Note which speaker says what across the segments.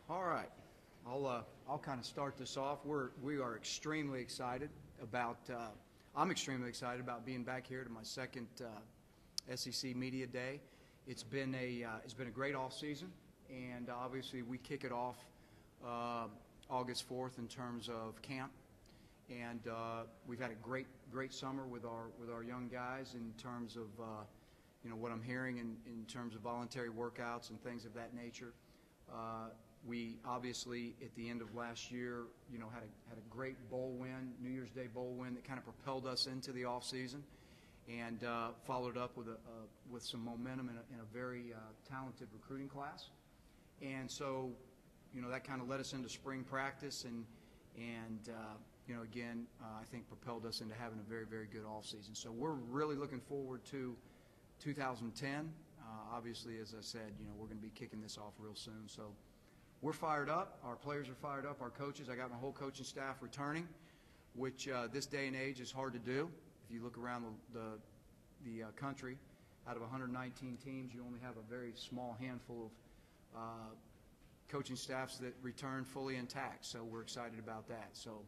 Speaker 1: All right, I'll kind of start this off. We are extremely excited about. I'm extremely excited about being back here to my second SEC Media Day. It's been a great off season, and obviously we kick it off August 4th in terms of camp, and we've had a great summer with our young guys in terms of what I'm hearing in terms of voluntary workouts and things of that nature. We obviously at the end of last year, had a great bowl win, New Year's Day bowl win that kind of propelled us into the off season, and followed up with some momentum in a very talented recruiting class, and so that kind of led us into spring practice, and again I think propelled us into having a very good off season. So we're really looking forward to 2010. Obviously, as I said, we're going to be kicking this off real soon. So we're fired up. Our players are fired up. Our coaches. I got my whole coaching staff returning, which this day and age is hard to do. If you look around the country, out of 119 teams, you only have a very small handful of coaching staffs that return fully intact. So we're excited about that. So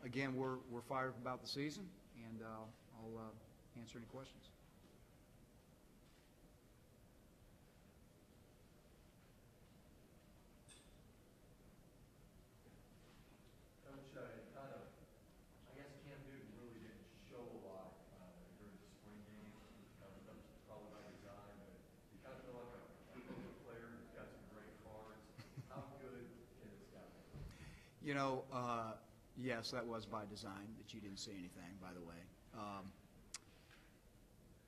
Speaker 1: again, we're fired up about the season, and I'll answer any questions.
Speaker 2: Coach, I guess Cam Newton really didn't show a lot during the spring game. That's probably by design, but you kind of feel like a good player who's got some great cards. How good can this guy be?
Speaker 1: Yes, that was by design that you didn't see anything, by the way.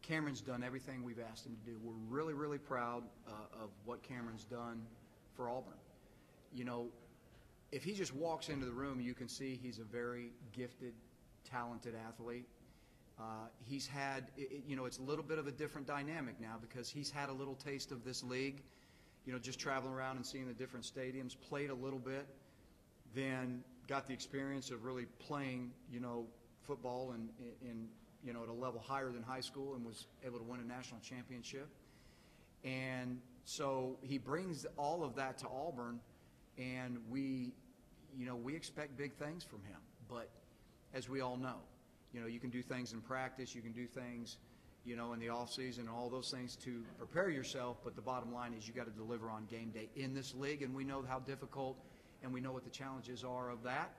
Speaker 1: Cameron's done everything we've asked him to do. We're really proud of what Cameron's done for Auburn. If he just walks into the room, you can see he's a very gifted, talented athlete. He's had, it's a little bit of a different dynamic now because he's had a little taste of this league, just traveling around and seeing the different stadiums, played a little bit, then got the experience of really playing, football in at a level higher than high school and was able to win a national championship. And so he brings all of that to Auburn, and we expect big things from him. But as we all know, you can do things in practice, you can do things, in the off season, and all those things to prepare yourself. But the bottom line is you got to deliver on game day in this league, and we know how difficult, and we know what the challenges are of that.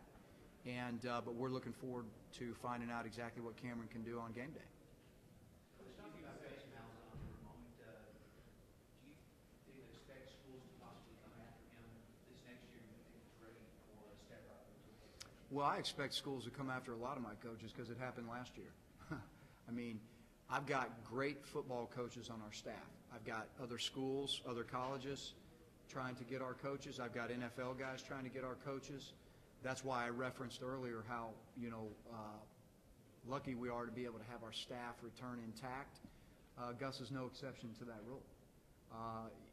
Speaker 1: And but we're looking forward to finding out exactly what Cameron can do on game day.
Speaker 3: Let's talk about base Malzahn for a moment. Do you expect schools to possibly come after him this next year? Do you think he's ready for a step up?
Speaker 1: Well, I expect schools to come after a lot of my coaches because it happened last year. I mean, I've got great football coaches on our staff. I've got other schools, other colleges trying to get our coaches. I've got NFL guys trying to get our coaches. That's why I referenced earlier how, lucky we are to be able to have our staff return intact. Gus is no exception to that rule.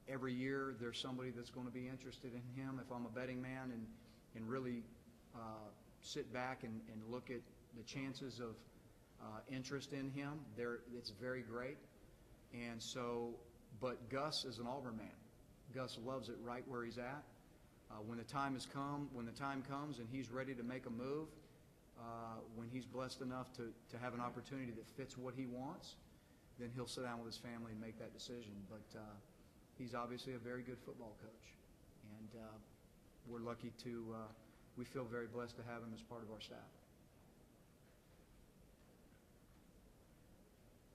Speaker 1: Every year there's somebody that's going to be interested in him. If I'm a betting man and really sit back and look at the chances of interest in him, it's very great. And so, but Gus is an Auburn man. Gus loves it right where he's at. When the time comes and he's ready to make a move, when he's blessed enough to have an opportunity that fits what he wants, then he'll sit down with his family and make that decision. But he's obviously a very good football coach, and we're lucky to, we feel very blessed to have him as part of our staff.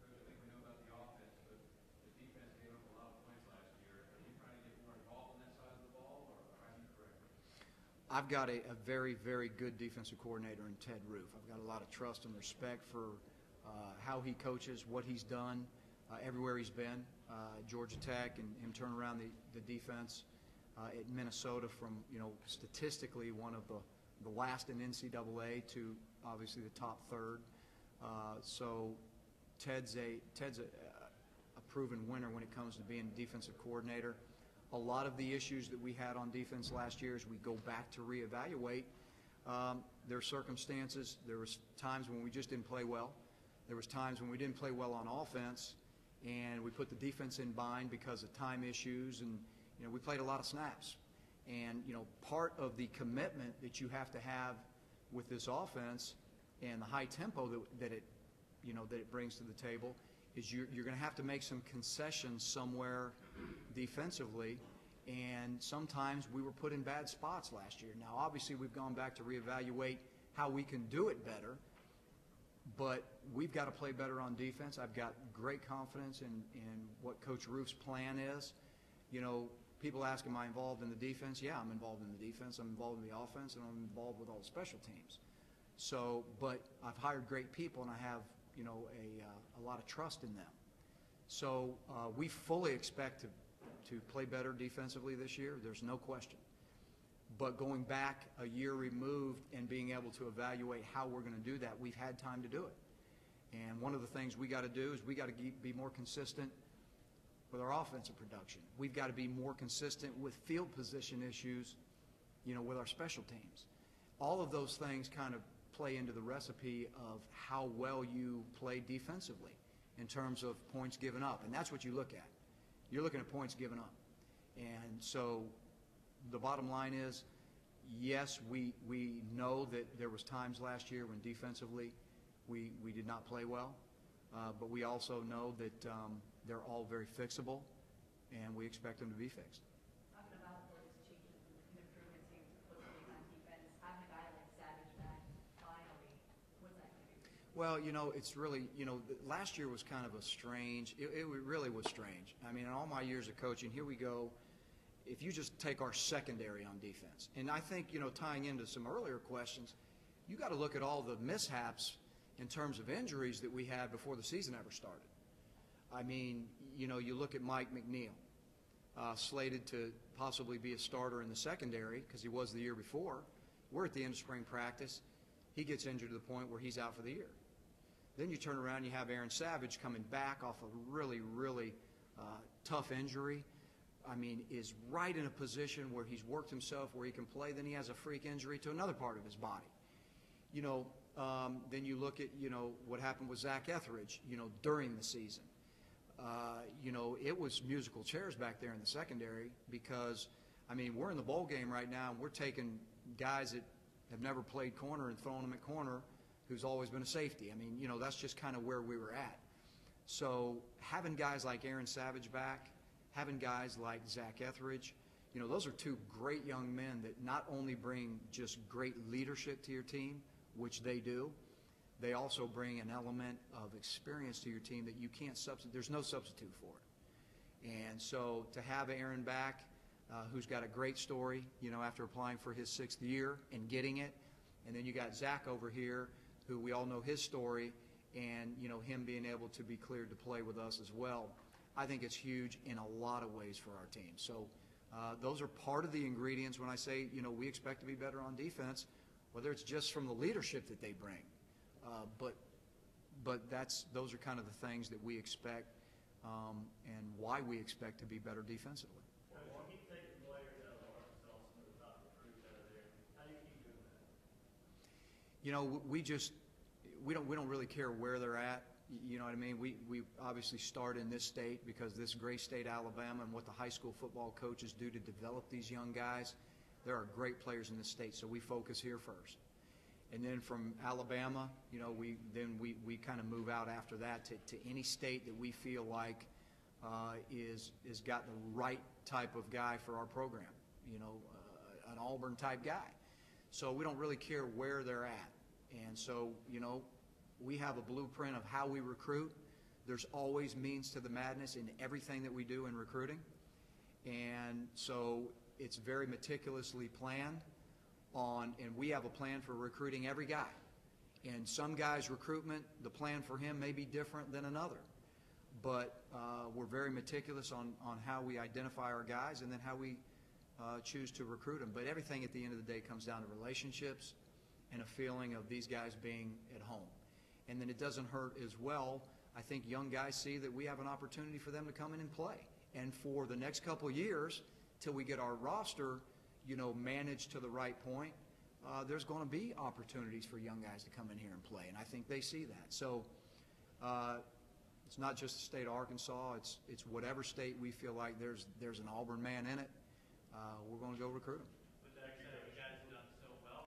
Speaker 4: Coach, I think we know about the offense, but the defense gave up a lot of points last year. Are you trying to get more involved in that side of the ball, or are you correct?
Speaker 1: I've got a very good defensive coordinator in Ted Roof. I've got a lot of trust and respect for how he coaches, what he's done everywhere he's been, Georgia Tech, and him turn around the defense at Minnesota from, statistically one of the last in NCAA to obviously the top third. So Ted's a proven winner when it comes to being a defensive coordinator. A lot of the issues that we had on defense last year, as we go back to reevaluate, there are circumstances. There was times when we just didn't play well. There was times when we didn't play well on offense, and we put the defense in bind because of time issues, and we played a lot of snaps. And, part of the commitment that you have to have with this offense and the high tempo that it brings to the table is you're going to have to make some concessions somewhere defensively. And sometimes we were put in bad spots last year. Now, obviously, we've gone back to reevaluate how we can do it better, but we've got to play better on defense. I've got great confidence in what Coach Roof's plan is. People ask, am I involved in the defense? Yeah, I'm involved in the defense. I'm involved in the offense, and I'm involved with all the special teams. So, but I've hired great people, and I have, a lot of trust in them. So we fully expect to play better defensively this year. There's no question. But going back a year removed and being able to evaluate how we're going to do that, we've had time to do it. And one of the things we got to do is we got to be more consistent with our offensive production. We've got to be more consistent with field position issues, with our special teams. All of those things kind of play into the recipe of how well you play defensively in terms of points given up. And that's what you look at. You're looking at points given up. And so the bottom line is, yes, we know that there was times last year when defensively we did not play well, but we also know that they're all very fixable, and we expect them to be fixed.
Speaker 5: Talking about those changes and improvements you put on defense, having a guy like Savage back finally, what's that going to do?
Speaker 1: Well, it's really, last year was kind of a strange, it really was strange. I mean, in all my years of coaching, here we go. If you just take our secondary on defense, and I think, tying into some earlier questions, you got to look at all the mishaps in terms of injuries that we had before the season ever started. I mean, you look at Mike McNeil, slated to possibly be a starter in the secondary because he was the year before. We're at the end of spring practice. He gets injured to the point where he's out for the year. Then you turn around and you have Aaron Savage coming back off a really, really tough injury. I mean, is right in a position where he's worked himself where he can play. Then he has a freak injury to another part of his body. Then you look at, what happened with Zach Etheridge, during the season. It was musical chairs back there in the secondary because, I mean, we're in the bowl game right now, and we're taking guys that have never played corner and throwing them at corner who's always been a safety. I mean, that's just kind of where we were at. So having guys like Aaron Savage back, having guys like Zach Etheridge, those are two great young men that not only bring just great leadership to your team, which they do, they also bring an element of experience to your team that you can't substitute. There's no substitute for it. And so to have Aaron back, who's got a great story, after applying for his 6th year and getting it, and then you got Zach over here, who we all know his story, and, him being able to be cleared to play with us as well. I think it's huge in a lot of ways for our team. So those are part of the ingredients when I say, we expect to be better on defense, whether it's just from the leadership that they bring. But those are kind of the things that we expect and why we expect to be better defensively.
Speaker 2: Well, keep taking players out of Arkansas, some of the top recruits out of there. How do you keep doing that?
Speaker 1: We don't really care where they're at. You know what I mean? We obviously start in this state because this great state, Alabama, and what the high school football coaches do to develop these young guys. There are great players in this state, so we focus here first. And then from Alabama, we kind of move out after that to any state that we feel like is got the right type of guy for our program, an Auburn type guy. So we don't really care where they're at. And so, we have a blueprint of how we recruit. There's always means to the madness in everything that we do in recruiting. And so it's very meticulously planned on, and we have a plan for recruiting every guy. And some guys' recruitment, the plan for him may be different than another. But we're very meticulous on how we identify our guys and then how we choose to recruit them. But everything at the end of the day comes down to relationships and a feeling of these guys being at home. And then it doesn't hurt as well. I think young guys see that we have an opportunity for them to come in and play. And for the next couple of years, till we get our roster, managed to the right point, there's going to be opportunities for young guys to come in here and play. And I think they see that. So it's not just the state of Arkansas. It's whatever state we feel like there's an Auburn man in it. we're going to go recruit him.